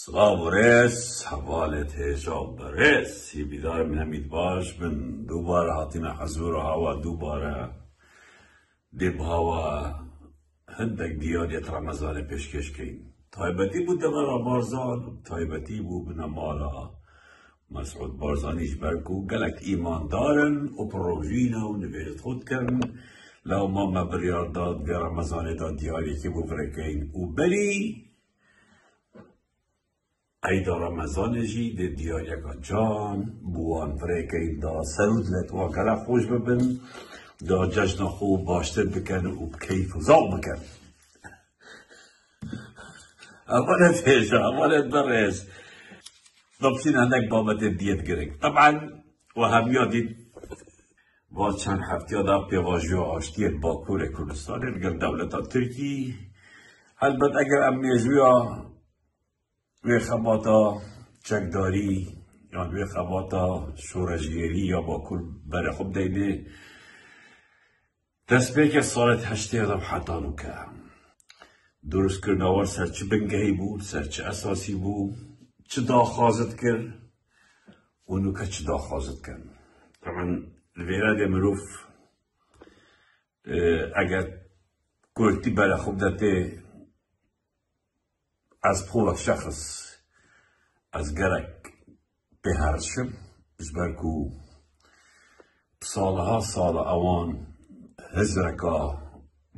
صابرس حوالت هجاب برس هی بیدار من امید باش من دوباره هاتینا حضور هوا دوباره دیب هوا هندک دیاریت رمضان پیشکش کن تایبتی بود دمارا بارزان تایبتی بود بنمارا مسعود بارزانیش برکو گلک ایمان دارن و پروژینا و نویرت خود کرن لو ما مبریار داد بیا رمضان داد دیاری که بفرکین و بری ایدا رمضان جی ده دیاریا جان بوان فریکین دا سرود لت و گلا خوش ببن دا جشن خوب باشتر بکن و بکیف و زاق بکن اولت هجا اولت برس نبسين هناك بابت ديت جريك طبعا وهم دید با چند هفته دا پیواژو آشتی باکور کردستان الگر دولت ترکی البته اگر امیزویا وی خباتا چکداری یا وی خباتا شورشگیری یا باکور بر خوب دینه دست به که سالت هشته آدم حتانو که درست کرناور سرچه بنگهی بود سرچه اساسی بود چه دا خواهد کرد اونو که چه دا خواهد کرد طبعا الویراد مروف اگر کرتی برای خوب داته از پول شخص از گرک به هرشم بجبرکو سالها سال اوان هزرکا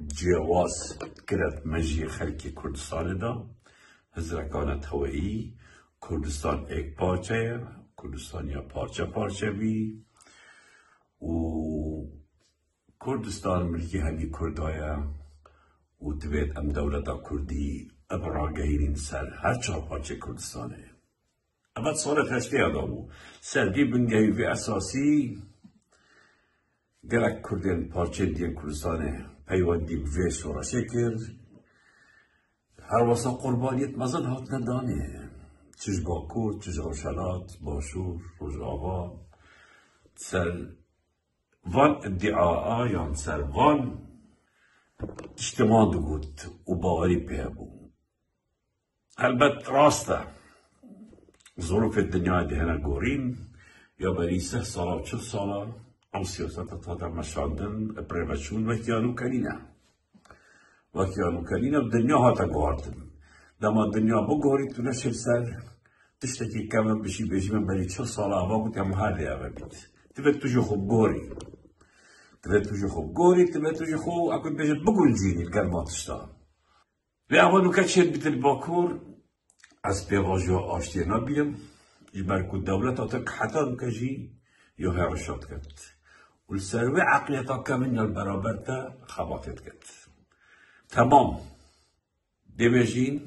جواز کرد مجی خلکی کردستان دا هزرکانت هوایی کردستان یک پارچه کردستان یا پارچه بی و کردستان ملکی همی کردایا و دوید ام دولتا کردی ابراگهیرین سر هر چهار پارچه کردستانه اما صورت هشته آدامو سردی بنگهی و اساسی گرک کردین پارچه دین کردستانه پیوندی به سورشه کرد هر واسه قربانیت مزن هات ندانه چش باکور چش روشنات باشور روژاوا سر وان ادعاء یا سر وان اجتماع دو بود و باوری پیه بود البته راسته ظروف الدنیا دهنا گورین یا بری 3 ساله و 4 ساله ام سیاست تا در مشاندن پریوشون وکیانو کنینا و دنیا ها تا گواردن دما دنیا بگوری تو نشل سر تشتکی کمم بشی من بری 4 ساله آوا بود هم هر دیگه بید تبت توشو خوب گوری تبت توشو خوب اکن بجد بگول جینی گرماتشتا و اولو که چه بیتر باکور از پیواژو آشتی نبیم جبرکو دولت آتا که حتا نکجی یا هرشاد کرد و السروی عقلیتا کمین یا برابر تا خباتت کرد تمام دیوژین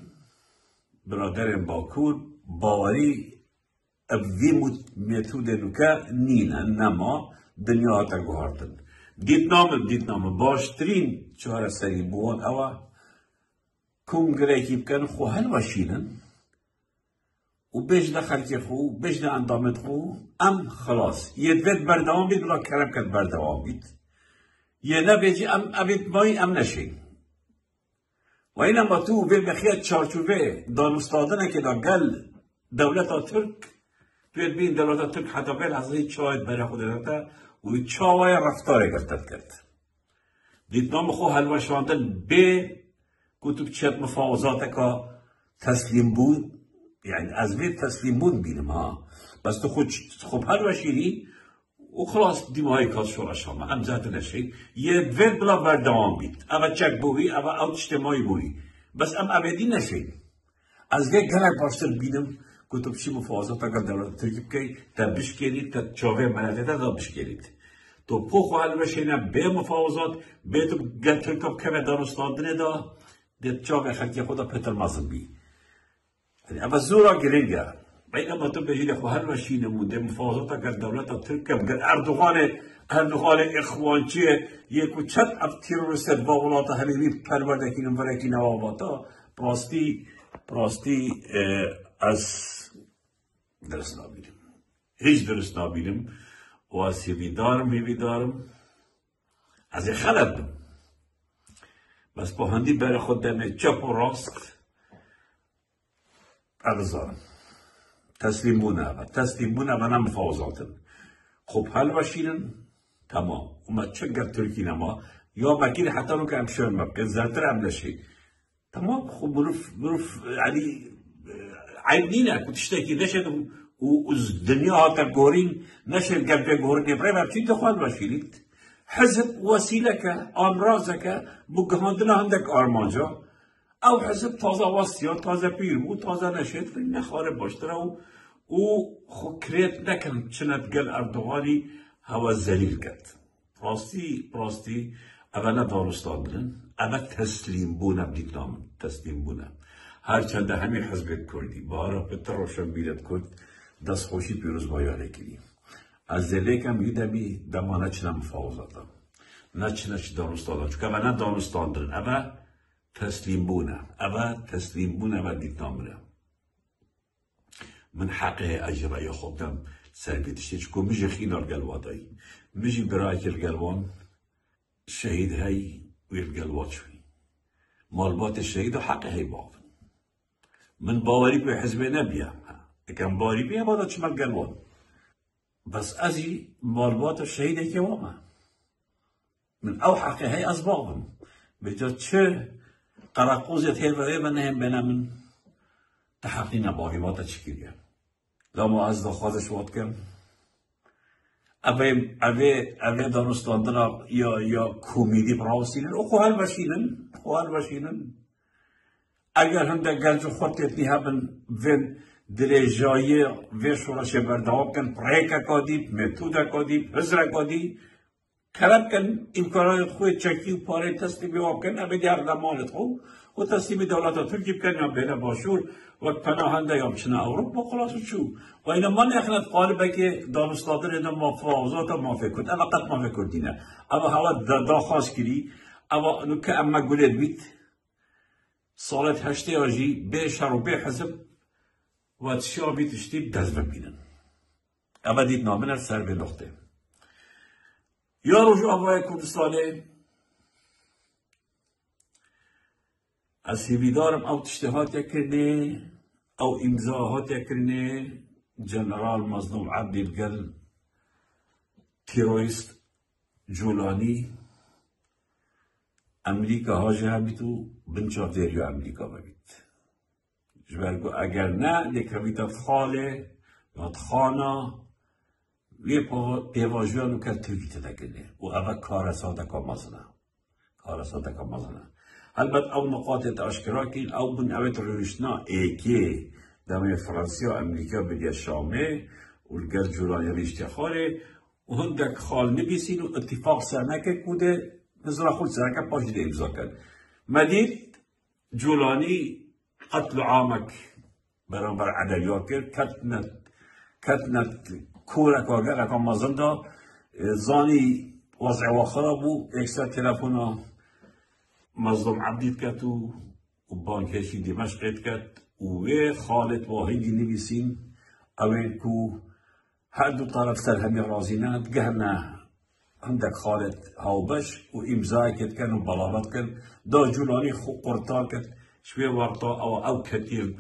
برادر باکور باوری ابوی میتود نکه نینه نما دنیا تا گوهردن دیدنام باشترین چهار سری بوان اوا کنگره کی بکن خو هل وشینن و بجد خلق خو بجد اندامت خو ام خلاص یه دوید بردوام بید ولا کرم کد بردوام بید یه نبیجی ام ابید مای ام نشین و اینما تو به بخیت چارچوبه دانستادنه که دا گل دولت ترک توید بین دولت ترک حتی بیل از این چاید برای خود داده و چاوای رفتاره گرتد کرد دیدنام خو حلوه شاندن به کتب چت مفاوضات که تسلیم بود یعنی از بید تسلیم بود بینم ها بس تو خود حلوه شیری و خلاص دیمایی کاز شورا شما هم ذات نشید یه دوید بلا بردوام بید اما چک بوی اما اوت اجتماعی بوی بس ام ابدی نشید از یک گلک باشتر بینم کتب چی مفاوضات اگر دولت ترکیب که تا بشکرید تا چاوه مناطقه تا بشکرید تو پوخ و حلوه شینا به مفاوضات به تو گل ترکب که دانستاندنه دا ده چاوه خلقی خدا پتر مازم بی اما زورا گرینگه بینما تو بجید خو هر وشینه مونده مفاوضات اگر دولت ترکیه اگر اردوغان اخوانچیه یکو چند اب تیروریست با ولات حلیبی پرورده کنم ورکی نواباتا پراستی از درست نبینم هیچ درست نبینم و از هیویدارم از خلدم بس با هندی بر خود دمه چپ و راست ارزان تسلیم بونه و نمفاوضاتن خب حل باشینن تمام وما تشجر تركي نما يا ما كده حتى لو كان مشان ما كان زرتر عمل شيء تمام خب بروف يعني عيبنينا كنت تشتكي نشد والدنيا هاتا جورين نشد قبل جورين بريما بتشي تخال باشيلت حزب وسيلك امراضك بقهندنا عندك ارمانجا او حزب تازه واسيا تازه بيرمو تازه نشد نخاره باشتره و خو کرید نکن چند گل اردوغانی هوا زلیل کرد راستی اولا دانستان دارن اما تسلیم بونم دیدنام تسلیم بونم هرچند همین حزب کردی بارا پتر روشن بیرد کرد دست خوشی پیروز بایانه کنیم از زلیکم یدمی دمانه چنم مفاوضاتم نه چنش دانستان چون که اولا دانستان دارن اما تسلیم بونم و دیدنام بونم من حقه اجرای خودم سربیتشتی چکو میشه خینار گلوادایی میشه برای که الگلوان شهید هی و الگلوات شوی مالبات شهید و حقه هی باون من باوری به حزب نبیم اکم باوری بیم بادا چمال گلوان بس ازی مالبات شهید که وامه من او حقه هی از باون بجا چه قرقوزت هی و من هم بنا من تحقیق نباهیمات چکیریم لما از دخوازش واد کن اوه دانستاندنا یا کومیدی براوسینن او خوال باشینن اگر هنده گلج خود تیتنی هبن وین دریجایی و شورش بردهاب کن پریکا کادی متودا کادی بزرگ کادی کلب کن امکانات خوی چکی و پاره تسلیمی واب کن اوه دیار دمالت خو و تسلیمی دولت ترکی بکن یا بین باشور و پناهنده یا چنه اروپا خلاص شو و اینا من اخنات قالبه که دانستادر اینا مفاوضات مافه کرد اما قد مافه کردینه اما هوا دا خواست کری اما نکه اما گلید بیت سالت هشته آجی به شر و به حزب و تشیا بیتشتی دست ببینن اما دید نامنر سر به نقطه یا رجوع آقای کردستانه از هیویدارم او تشتهات کرنه او امضاهات کرنه جنرال مظلوم عبدی الگل تیروریست جولانی امریکا هاجه بیتو بنچاف دیریو امریکا ببید جبرگو اگر نه لکویتات خاله یاد خانا وی پیواجوانو که ترکیت دکنه و اوه کارساده که مزنه البته او نقاط اشکرا که او بن اوت روشنا ایکی دم فرانسیا امریکا بدی شامه و الگر جولانی ریشتی خاله و هندک خال نبیسین و اتفاق سرنکه کوده نظر خود سرنکه پاشده امضا کرد مدید جولانی قتل عامک برانبر عدلیات کرد کتنت کورک واقع رقم مازنده زانی وضع واخرا بو اکسر تلفونا مظلوم عبدیت کت و بانکشی دمشقیت کت و خالد واحدی نویسین اوین کو هر دو طرف سر همی رازینات گهنه عندك خالد هاوبش و امضای کت کن و بلاوت کن دا جولانی خو قرطا کت شوی ورطا او کتیر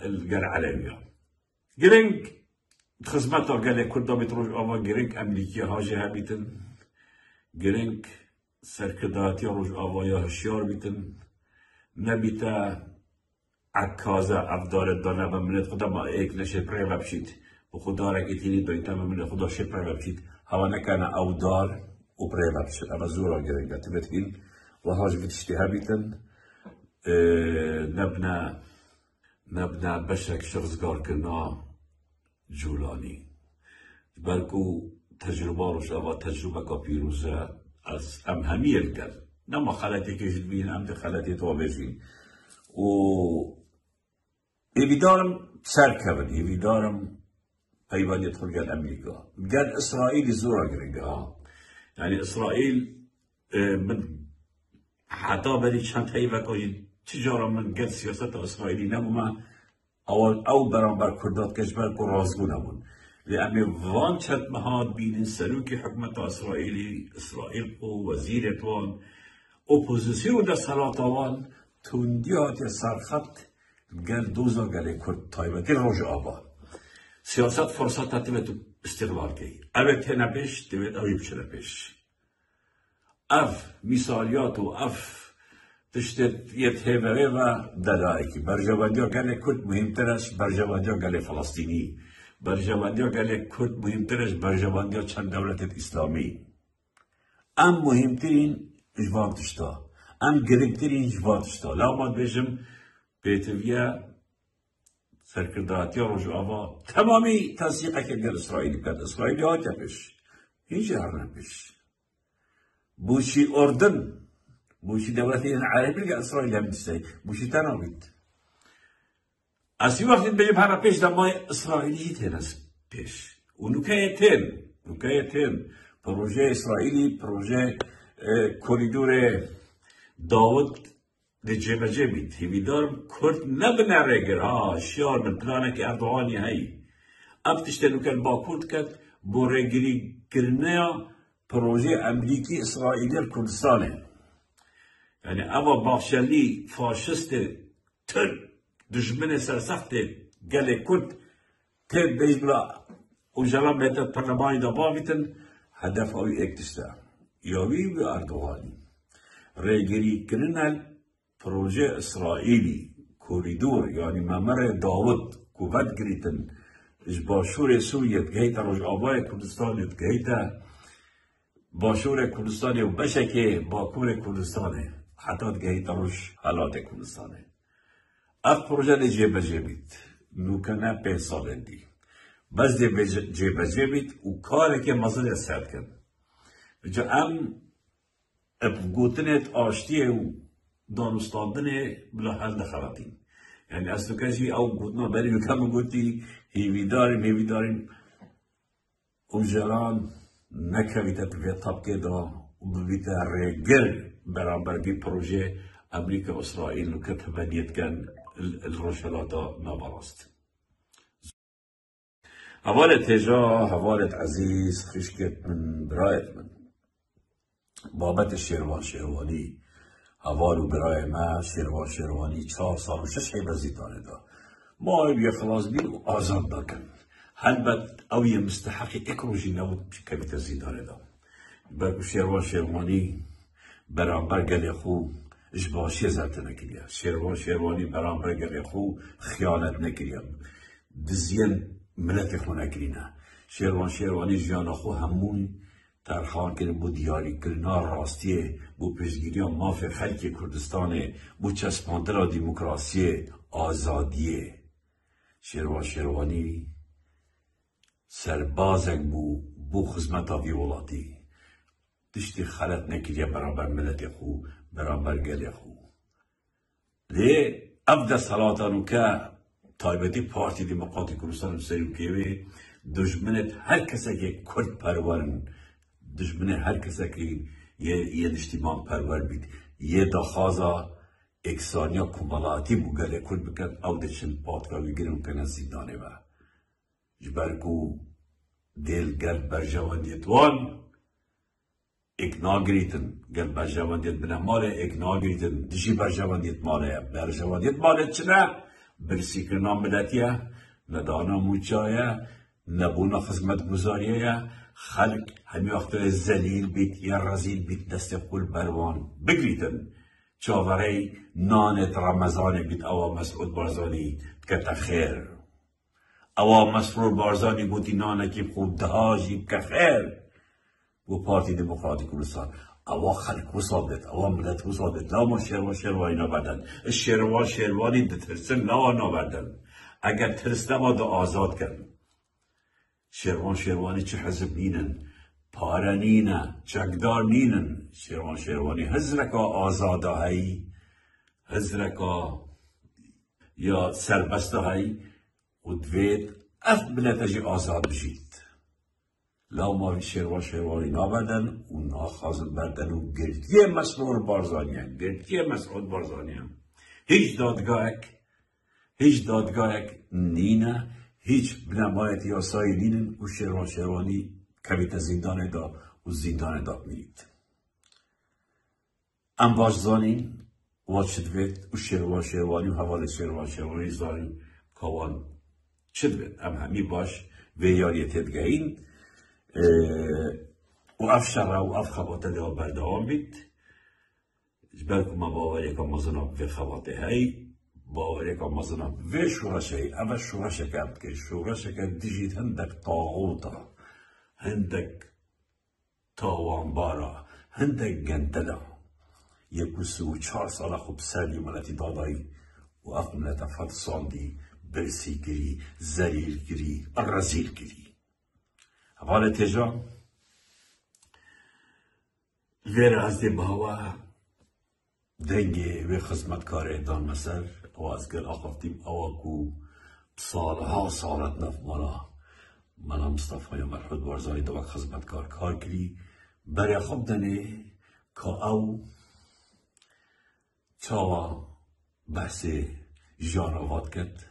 الگر علمیا گرنگ خدمتا گله کردا بتروج آوا گرنگ امریکی هاجه هبیتن گرنگ سرکداتی روش آوایا هشیار بیتن نبیتا عکازه افدار دانه و منت خدا ما ایک نشه پره ببشید و خدا را که تینی دویتا و منت خدا شه پره ببشید هوا نکنه او دار و پره ببشید اما زورا گرنگه تبتین و هاج بتشتیها بیتن نبنا بشک شخصگار کنا جولانی بلکو تجربه روش آوا تجربه که پیروزه از همیل کرد نه ما خلطی کشید بین هم ده خلطی تو بشین و ایویدارم سر کبن ایویدارم پیوان يدخل قال امریکا قال اسرائیل زورا گرنگه ها یعنی اسرائیل من حتی بلی چند حیوه که تجارة من قد سياسة اسرائیلی نبوما او برانبر کردات کشبر کو رازگو نبون لأن وان چت مهاد بین سلوک حکمت اسرائیل کو وزیرت وان اپوزیسیون در سلات وان تندیات سرخط گل دوزا گل کرد تایبتی روش آبا سیاست فرصت تیمت استقلال کی اوه تنه پیش تیمت اوی بچنه پیش اف مثالیات و اف تشتت يتهيبه و دلائك برجواديو قال كنت مهم ترش برجواديو قال فلسطيني برجواديو قال كنت مهم ترش برجواديو چند دولة اسلامي ام مهمترین جواب داشتا ام گرگترین جواب داشتا لامد بجم بیتویا سرکرداتی روش آوا تمامی تصدیقه که گر اسرائیلی کرد اسرائیلی ها تپش هیچ هر نپش بوشی اردن بوشی دولتی عربی که اسرائیل هم نیسته بوشی تنابید اسی وقتی بجم هر پیش دمای اسرائیلی تنس پیش و نکایتن پروژه اسرائیلی پروژه کوریدور داود ده جبجه بید هیویدارم کرد نبنره گر شیار نپلانه که اردوغانی هایی اب تشتنو کن با کرد کد بو رگری گرنه پروژه امریکی اسرائیلی کردستانه یعنی اما باخشلی فاشست تر دشمن سرسخت گله کرد تر بیجبلا و جلال بیتت پرلمانی دا باویتن هدف اوی اکتستا یاوی و اردوغانی ریگری کنن پروژه اسرائیلی کوریدور یعنی ممر داود کوبت گریتن اش باشور سوریت گهیتا روش آبای کردستانیت گهیتا باشور کردستانی و بشکه باکور کردستانه حتی گهیتا روش حالات کردستانه اف پروژه ده جبه بید نوکنه 5 سالندی بس ده جبه بید و کاره که مزد سرد کن بجا ام گوتنت آشتیه و دانستاندنه بلا حل دخلاتین یعنی از تو کسی او گوتنا بری بکم گوتی هیویداریم و جلان نکویتا توی طبقه دا و ببیتا ریگر برابر بی پروژه امریکا و اسرائیل نکت بدیت کن الروشلاتا نابراست حوالت هجا حوالت عزیز خشکت من برایت من بابت شیروانی حوالو برای ما شیروانی 4 سال و 6 حیب زیدانه دا ما یه خلاص بین و آزاد داکن هلبت اوی مستحقی اکروژی نبود کمیت زیدانه دا برکو شیروانی برابر گلی خو اجباشی زرت نکریا شیروانی برابر گلی خو خیانت نکریا دزین ملت خو نکرینا شیروانی جیان خو همون ترخان کرد بو دیاری کرنا راستیه بو پیشگیری ماف خلق کردستانه بو چسباندن دموکراسیه آزادیه شیروانی سربازک بو خدمت آوی ولاتی تشتی خلط نکریه برابر ملت خو برابر گل خو لی افده سلاتانو که تایبتی پارتی دموکراتی کردستان سریو کیوی دشمنت هر کسی که کرد پرورن دشمن هر کسی که یه اجتماع پرور بید یه دخوازا اکسانیا کمالاتی بگله کرد بکن او دشن پاتکاوی گرم کنن زیدانه و جبرکو دیل گل برجواندیت وان اکنا گریتن گل برجواندیت بنا ماله اکنا گریتن دشی برجواندیت ماله چنه برسی کرنا ملتیه ندانا موچایه نبونا خدمت گزاریه خلق همی وقت زلیل بیت یا رزیل بیت دست خول بروان بگریتن چاوره نانت رمضان بیت اوا مسعود بارزانی بکتا خیر اوا مسرور بارزانی گوتی نانکی خود دهاجی بکا خیر و پارتی دموکراتی کردستان اوا خلق وصادت اوا ملت وصادت لا ما شیروانی نابردن شیروانی دترسن لا نابردن اگر ترسنه ما دا آزاد کردن شیروانی چه حزب نینن پاره نینه چکدار نینن شیروانی هزرکا آزاده هایی هزرکا یا سربسته هایی و دوید اف ملتجی آزاد بشید لا ما شیروانی نابردن و ناخازن بردن و گرتیه مسعود بارزانی هیچ دادگاهک نینه هیچ بنمایت یاسایی نینن و شیروانی کبیت زندان دا و زندان دا میرید. ام واجزانین و شدوید و شیروانی و حوال شیروانی زاری کاوان شدوید همی باش و یاری تدگین و اف شر و اف خواته ده بردوام بید جبرکم ما باوری که مزنا و خواته هی باوری که مزنا و شورشه اول شورشه کرد که شورشه کرد دیجید هندک طاغوتا هندک تاوان بارا هندک گندلا یک و 4 سال خوب سری ملتی دادایی و اف ملت افت ساندی برسی گری زلیل گری رزیل گری حال تجا ویر از دی بهوا دنگی و خدمتکار دان مصر و از گل آقافتیم اواکو سالت نف مالا مصطفی مرحود ورزای دوک خدمتکار کار کری برای خوب دنه که او چاوا بحث جانوات کرد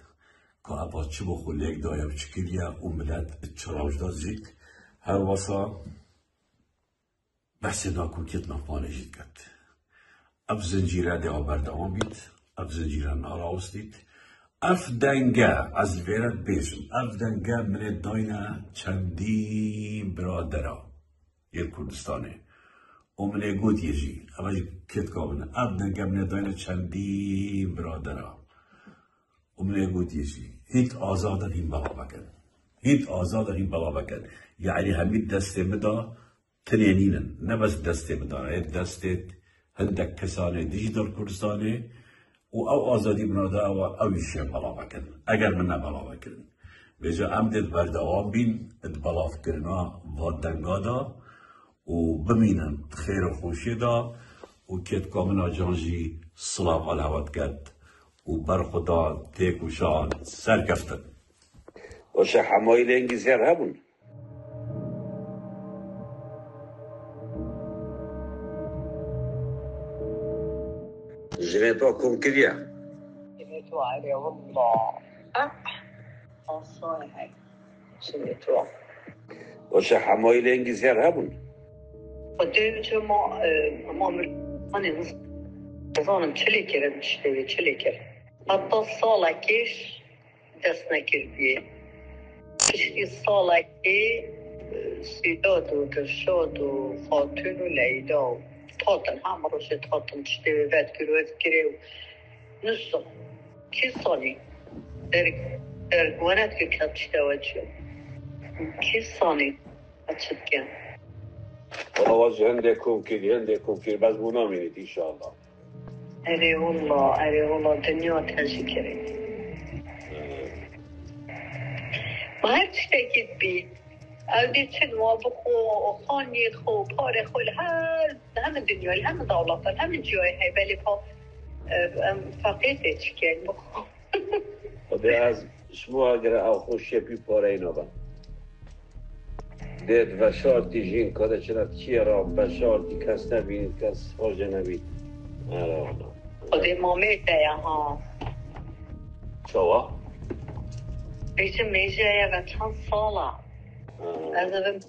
که ابا چه بخو لیک دایا و چکریا و ملت چراج دا زید هر واسا بحث ناکوکیت نفانه جید کرد اف زنجیره ده آبردوان بید اف زنجیره ناراوست دید اف دنگه از ویرت بیشم اف دنگه من داینه چندین برادره یک کردستانه و من گوت یجی اما کت کامنه اف دنگه من داینه چندین برادره و من گوت یجی هیت آزادن این بلا بکن هیت آزادن این بلا بکن یعنی همین دسته مدا تنینین نه بس دسته مدا دسته هندک کسانه دیجی در کردستانه و او آزادی بناده و اویشه بلا بکن اگر من نبلا بکن بجا امدت بردوام بین ات بلاف کرنا و دنگا دا و بمینن خیر و خوشی دا و کت کامنا جانجی صلاف علاوت کرد و بر خدا تیک و شان سر کفتن و شه حمایل انگیزی هبون جنتوا كم كريا جنتوا علي والله صاحي جنتوا وش حمايل انجزير هبون وديت ما أنا نظام تشليكر مشتري تشليكر حتى الصالة كيش دسنا كربية تشتي الصالة كي سيدات ودرشات وفاتون والعيدة تاتن همروش تاتن تشتري بعد كيلو كريو نص كي صاني درك ونات كتلت تشتوجه كي صاني أتشكين والله واجه عندكم كذي بس بنامينيت إن شاء الله أري والله دنيا تشكري ما هرتشتكيت بي أودي تنوا بخو خاني خو بار خو هم الدنيا هم دولة هم جوي هاي بالي با فقيت تشكين بخو خدي از شما اگر او خوشی بی پاره اینا با دید و شارتی جین کده چرا چیه را بشارتی کس نبینید کس خوشه نبید خدي ماميتا يا ها شوا؟ ميجا يا بچان صالة أذبم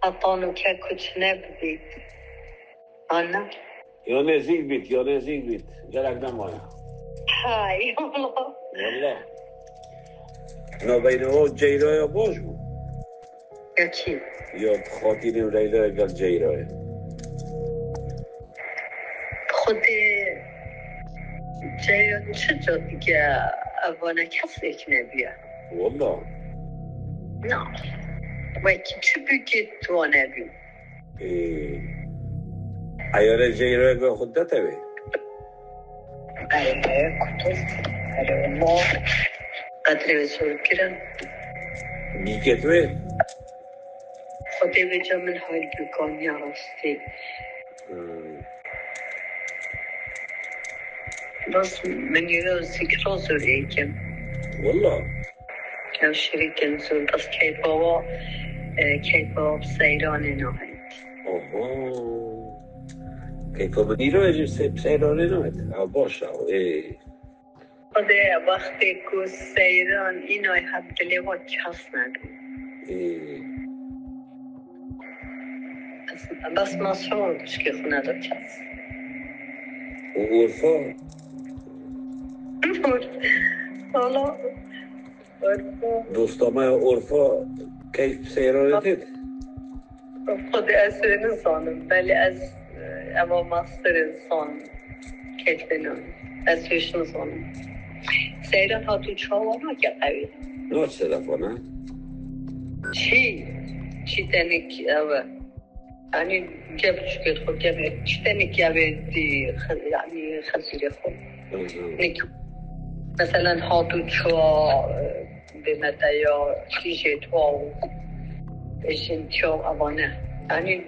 أطانو كاكوش نبدي أنا یا نزیک بید جرک نمایا هاي والله نه بینه جیرای باش بود يا یا خاطینی و لیلای گل جیرای خدي جاي شجر دیگه أبانا كسيك نبيه والله نعم وكي تبكي تو نبيه ایاره جیرای گل خودته بی أيه كتوس أيه ما قدر بسول كرن بیکت بی خدي بجا من هاي البكان يا رستي بس من يروسي كروسو ريكم والله أو شريك نزول بس كيف هو بسيران ناهيت كيف بديرو يجي بسيران ناهيت أو باشا خدي وقتی که سیران اینو حد دلیوات چاس ندو بس مسئول داشت که خونه دو چاس وغرفة والله غرفة دوستامه غرفة كيف سيرانتت؟ خود از انسانم ولی از اما ماستر انسان کتبینم از توش نزانم سیران ها تو چاوانا که قوی نوش تلفونه؟ چی تنک اوه يعني جاب شكل خو جاب شتاني جابتي يعني خزيري خو نيك مثلا هاتو تشوا بمتايا تيجي توا إيشين تشوا أبانا يعني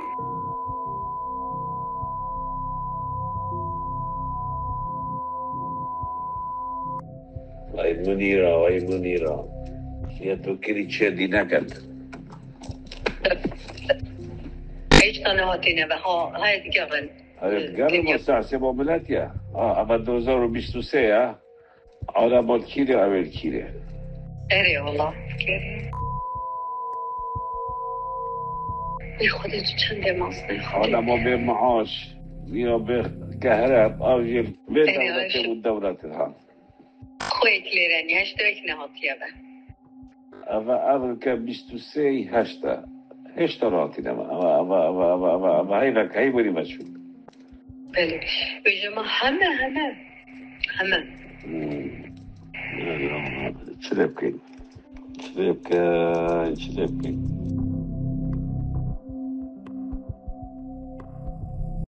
وای منیرا یا تو کلی چه دی نکرد هیچ تانه هاتینه و های دیگه غن گرم مستعصب عملت یا اما 2023 علامات کیره اول کیره اره والله ای خودت چند ماسته حالا ما به معاش یا به كهرب أو بدولة والدولة هم خويت ليراني هشترك نهاتيا با أما أمريكا بيستوسي هشتا راتينا أما هينك هاي ولي مشهور بله بجمع همه چلبكين